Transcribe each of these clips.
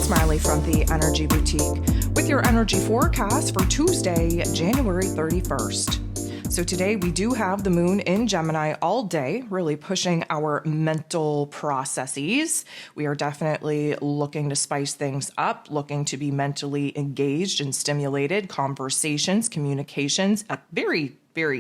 Smiley from the Energy Boutique with your energy forecast for Tuesday, January 31st. So today we do have the moon in Gemini all day, really pushing our mental processes. We are definitely looking to spice things up, looking to be mentally engaged and stimulated, conversations, communications, a very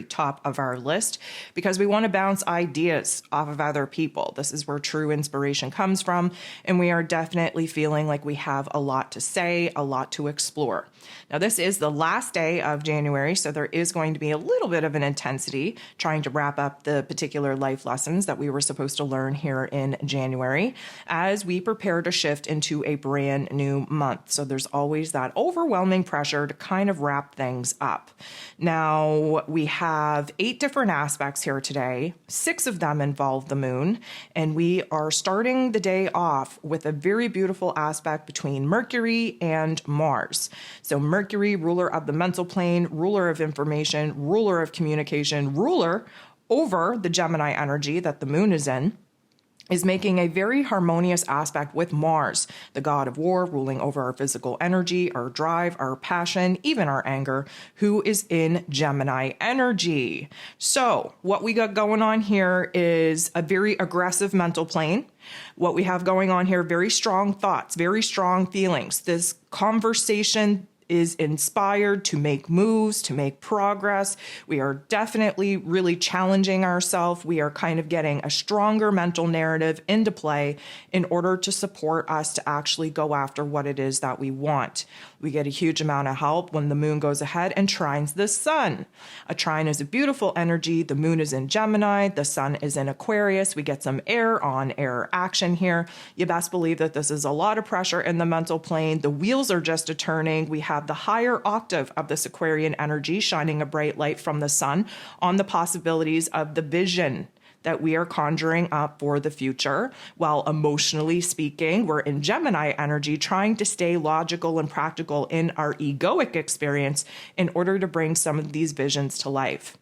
top of our list because we want to bounce ideas off of other people. This is where true inspiration comes from, and we are definitely feeling like we have a lot to say, a lot to explore. Now, this is the last day of January, so there is going to be a little bit of an intensity trying to wrap up the particular life lessons that we were supposed to learn here in January as we prepare to shift into a brand new month. So there's always that overwhelming pressure to kind of wrap things up. Now, we have 8 different aspects here today. 6 of them involve the moon, and we are starting the day off with a very beautiful aspect between Mercury and Mars. So Mercury, ruler of the mental plane, ruler of information, ruler of communication, ruler over the Gemini energy that the moon is making a very harmonious aspect with Mars, the god of war, ruling over our physical energy, our drive, our passion, even our anger, who is in Gemini energy. So what we got going on here is a very aggressive mental plane. What we have going on here, very strong thoughts, very strong feelings. This conversation is inspired to make moves, to make progress. We are definitely really challenging ourselves. We are kind of getting a stronger mental narrative into play in order to support us to actually go after what it is that we want. We get a huge amount of help when the moon goes ahead and trines the sun. A trine is a beautiful energy. The moon is in Gemini. The sun is in Aquarius. We get some air on air action here. You best believe that this is a lot of pressure in the mental plane. The wheels are just turning. We have the higher octave of this Aquarian energy shining a bright light from the sun on the possibilities of the vision that we are conjuring up for the future. While emotionally speaking, we're in Gemini energy trying to stay logical and practical in our egoic experience in order to bring some of these visions to life.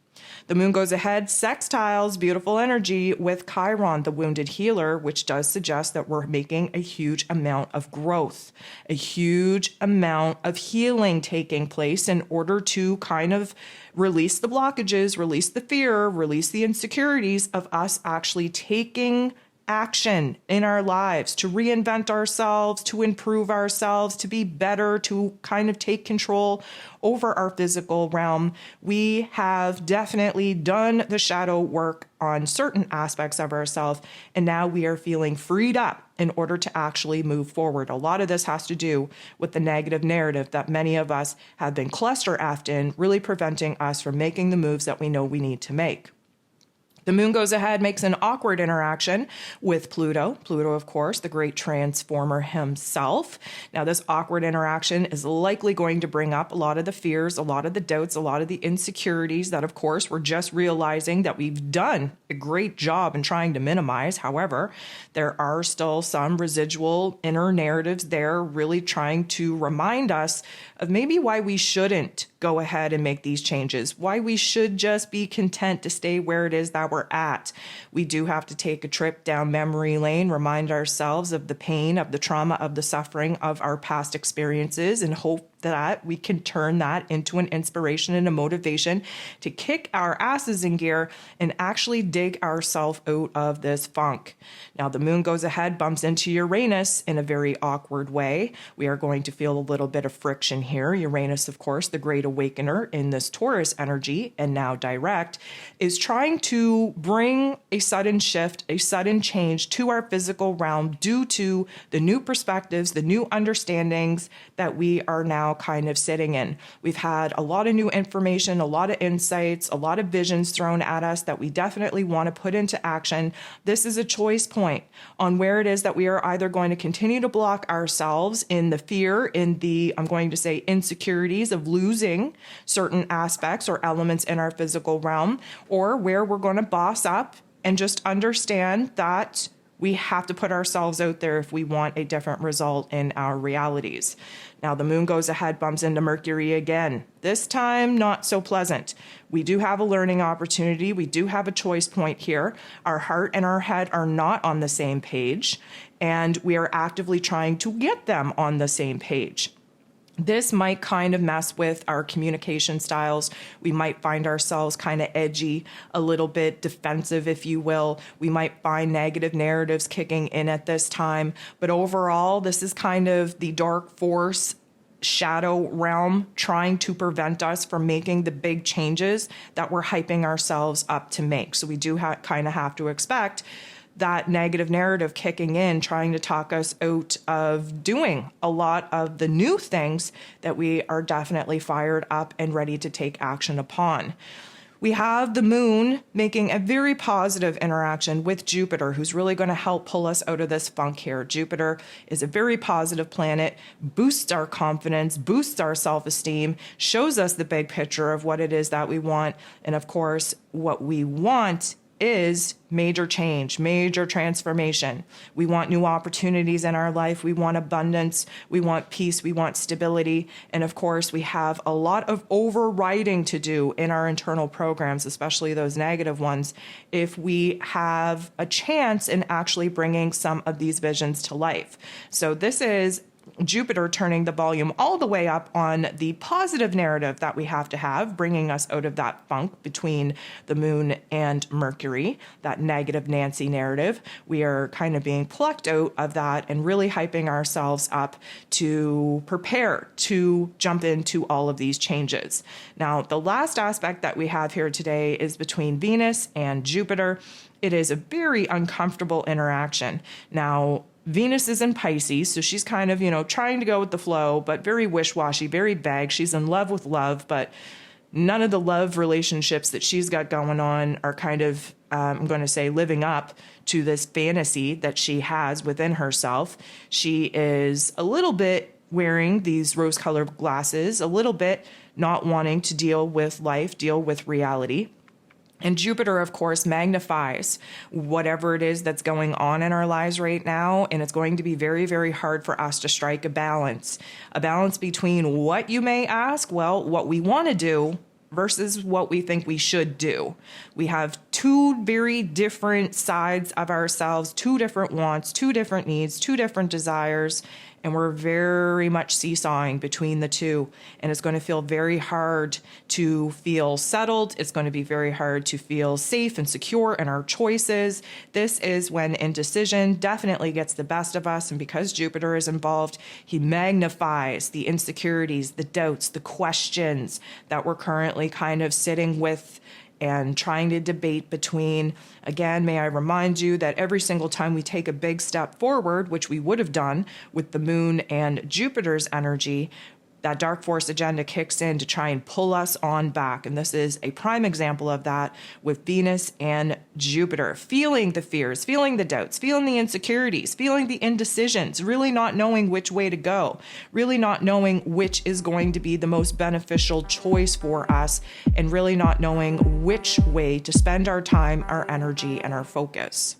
The moon goes ahead, sextiles, beautiful energy with Chiron, the wounded healer, which does suggest that we're making a huge amount of growth, a huge amount of healing taking place in order to kind of release the blockages, release the fear, release the insecurities of us actually taking action in our lives to reinvent ourselves, to improve ourselves, to be better, to kind of take control over our physical realm. We have definitely done the shadow work on certain aspects of ourselves, and now we are feeling freed up in order to actually move forward. A lot of this has to do with the negative narrative that many of us have been cluster-effed in, really preventing us from making the moves that we know we need to make. The moon goes ahead, makes an awkward interaction with Pluto. Pluto, of course, the great transformer himself. Now, this awkward interaction is likely going to bring up a lot of the fears, a lot of the doubts, a lot of the insecurities that, of course, we're just realizing that we've done a great job in trying to minimize. However, there are still some residual inner narratives there really trying to remind us of maybe why we shouldn't go ahead and make these changes, why we should just be content to stay where it is that we're at. We do have to take a trip down memory lane, remind ourselves of the pain, of the trauma, of the suffering of our past experiences, and hope that we can turn that into an inspiration and a motivation to kick our asses in gear and actually dig ourselves out of this funk. Now, the moon goes ahead, bumps into Uranus in a very awkward way. We are going to feel a little bit of friction here. Uranus, of course, the great awakener in this Taurus energy and now direct, is trying to bring a sudden shift, a sudden change to our physical realm due to the new perspectives, the new understandings that we are now kind of sitting in. We've had a lot of new information, a lot of insights, a lot of visions thrown at us that we definitely want to put into action. This is a choice point on where it is that we are either going to continue to block ourselves in the fear, in the, I'm going to say, insecurities of losing certain aspects or elements in our physical realm, or where we're going to boss up and just understand that we have to put ourselves out there if we want a different result in our realities. Now the moon goes ahead, bumps into Mercury again. This time, not so pleasant. We do have a learning opportunity. We do have a choice point here. Our heart and our head are not on the same page, and we are actively trying to get them on the same page. This might kind of mess with our communication styles. We might find ourselves kind of edgy, a little bit defensive, if you will. We might find negative narratives kicking in at this time. But overall, this is kind of the dark force shadow realm trying to prevent us from making the big changes that we're hyping ourselves up to make. So we do kind of have to expect that negative narrative kicking in, trying to talk us out of doing a lot of the new things that we are definitely fired up and ready to take action upon. We have the moon making a very positive interaction with Jupiter, who's really going to help pull us out of this funk here. Jupiter is a very positive planet, boosts our confidence, boosts our self-esteem, shows us the big picture of what it is that we want. And of course, what we want is major change, major transformation. We want new opportunities in our life. We want abundance. We want peace. We want stability. And of course, we have a lot of overriding to do in our internal programs, especially those negative ones, if we have a chance in actually bringing some of these visions to life. So this is Jupiter turning the volume all the way up on the positive narrative that we have to have, bringing us out of that funk between the moon and Mercury, that negative Nancy narrative. We are kind of being plucked out of that and really hyping ourselves up to prepare to jump into all of these changes. Now, the last aspect that we have here today is between Venus and Jupiter. It is a very uncomfortable interaction. Now, Venus is in Pisces, so she's kind of, trying to go with the flow, but very wish-washy, very vague. She's in love with love, but none of the love relationships that she's got going on are kind of, I'm going to say, living up to this fantasy that she has within herself. She is a little bit wearing these rose-colored glasses, a little bit not wanting to deal with life, deal with reality. And Jupiter, of course, magnifies whatever it is that's going on in our lives right now. And it's going to be very, very hard for us to strike a balance between what you may ask, what we want to do versus what we think we should do. We have two very different sides of ourselves, two different wants, two different needs, two different desires. And we're very much seesawing between the two. And it's going to feel very hard to feel settled. It's going to be very hard to feel safe and secure in our choices. This is when indecision definitely gets the best of us. And because Jupiter is involved, he magnifies the insecurities, the doubts, the questions that we're currently kind of sitting with and trying to debate between. Again, may I remind you that every single time we take a big step forward, which we would have done with the moon and Jupiter's energy, that dark force agenda kicks in to try and pull us on back. And this is a prime example of that with Venus and Jupiter. Feeling the fears, feeling the doubts, feeling the insecurities, feeling the indecisions, really not knowing which way to go, really not knowing which is going to be the most beneficial choice for us, and really not knowing which way to spend our time, our energy, and our focus.